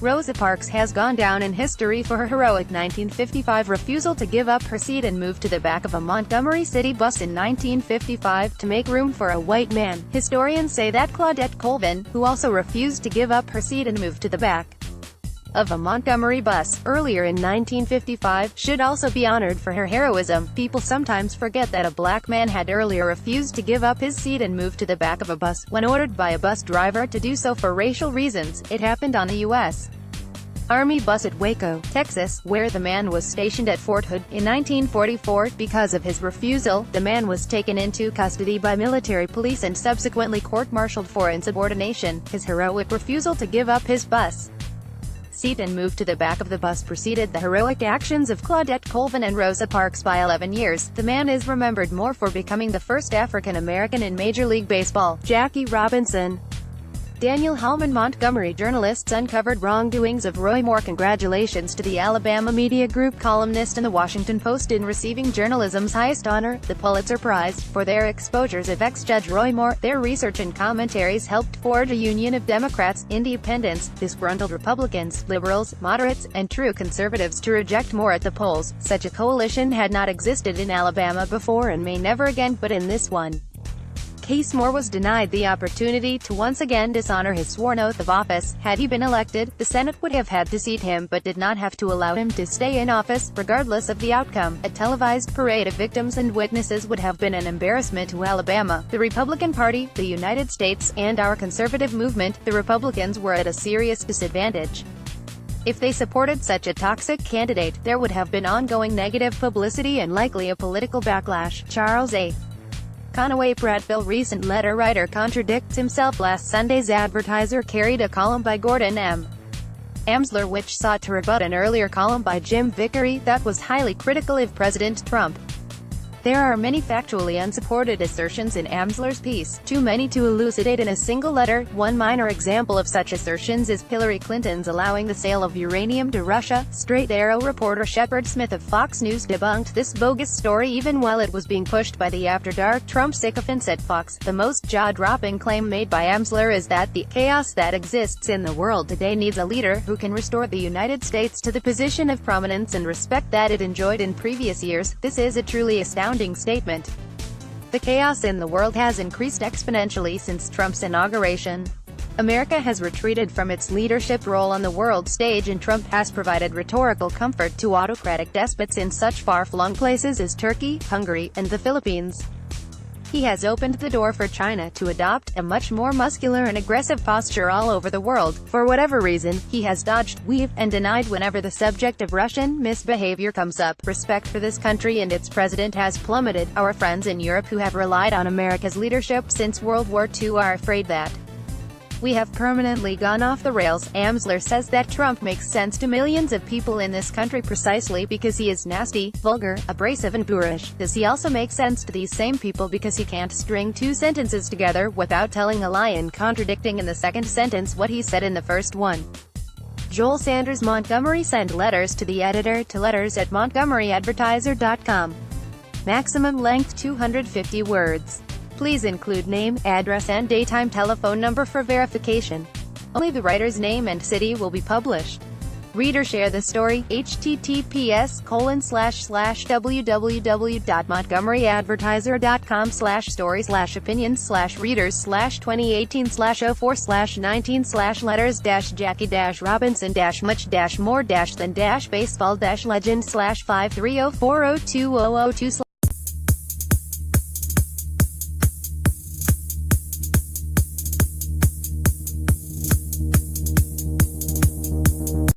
Rosa Parks has gone down in history for her heroic 1955 refusal to give up her seat and move to the back of a Montgomery city bus in 1955 to make room for a white man. Historians say that Claudette Colvin, who also refused to give up her seat and move to the back of a Montgomery bus earlier in 1955, should also be honored for her heroism. People sometimes forget that a black man had earlier refused to give up his seat and move to the back of a bus, when ordered by a bus driver to do so for racial reasons. It happened on a U.S. Army bus at Waco, Texas, where the man was stationed at Fort Hood. In 1944, because of his refusal, the man was taken into custody by military police and subsequently court-martialed for insubordination. His heroic refusal to give up his bus seat and move to the back of the bus preceded the heroic actions of Claudette Colvin and Rosa Parks by 11 years. The man is remembered more for becoming the first African American in Major League Baseball. Jackie Robinson. Daniel Hallman. Montgomery journalists uncovered wrongdoings of Roy Moore. Congratulations to the Alabama Media Group columnist and the Washington Post in receiving journalism's highest honor, the Pulitzer Prize, for their exposures of ex-Judge Roy Moore. Their research and commentaries helped forge a union of Democrats, independents, disgruntled Republicans, liberals, moderates, and true conservatives to reject Moore at the polls. Such a coalition had not existed in Alabama before and may never again, but in this one case Moore was denied the opportunity to once again dishonor his sworn oath of office. Had he been elected, the Senate would have had to seat him but did not have to allow him to stay in office, regardless of the outcome. A televised parade of victims and witnesses would have been an embarrassment to Alabama, the Republican Party, the United States, and our conservative movement. The Republicans were at a serious disadvantage. If they supported such a toxic candidate, there would have been ongoing negative publicity and likely a political backlash. Charles A. Conaway Prattville, recent letter writer, contradicts himself. Last Sunday's Advertiser carried a column by Gordon M. Amsler which sought to rebut an earlier column by Jim Vickery that was highly critical of President Trump. There are many factually unsupported assertions in Amsler's piece, too many to elucidate in a single letter. One minor example of such assertions is Hillary Clinton's allowing the sale of uranium to Russia. Straight Arrow reporter Shepard Smith of Fox News debunked this bogus story even while it was being pushed by the After Dark Trump sycophants at Fox. The most jaw-dropping claim made by Amsler is that the chaos that exists in the world today needs a leader who can restore the United States to the position of prominence and respect that it enjoyed in previous years. This is a truly astounding statement. The chaos in the world has increased exponentially since Trump's inauguration. America has retreated from its leadership role on the world stage, and Trump has provided rhetorical comfort to autocratic despots in such far-flung places as Turkey, Hungary, and the Philippines. He has opened the door for China to adopt a much more muscular and aggressive posture all over the world. For whatever reason, he has dodged, weaved, and denied whenever the subject of Russian misbehavior comes up. Respect for this country and its president has plummeted. Our friends in Europe who have relied on America's leadership since World War II are afraid that we have permanently gone off the rails. Amsler says that Trump makes sense to millions of people in this country precisely because he is nasty, vulgar, abrasive and boorish. Does he also make sense to these same people because he can't string two sentences together without telling a lie and contradicting in the second sentence what he said in the first one? Joel Sanders. Montgomery sent letters to the editor to letters@montgomeryadvertiser.com. Maximum length 250 words. Please include name, address and daytime telephone number for verification. Only the writer's name and city will be published. Reader share the story. https://www.montgomeryadvertiser.com/stories/opinions/readers/2018/04/19/letters-jackie-robinson-much-more-than-baseball-legend/53040200200.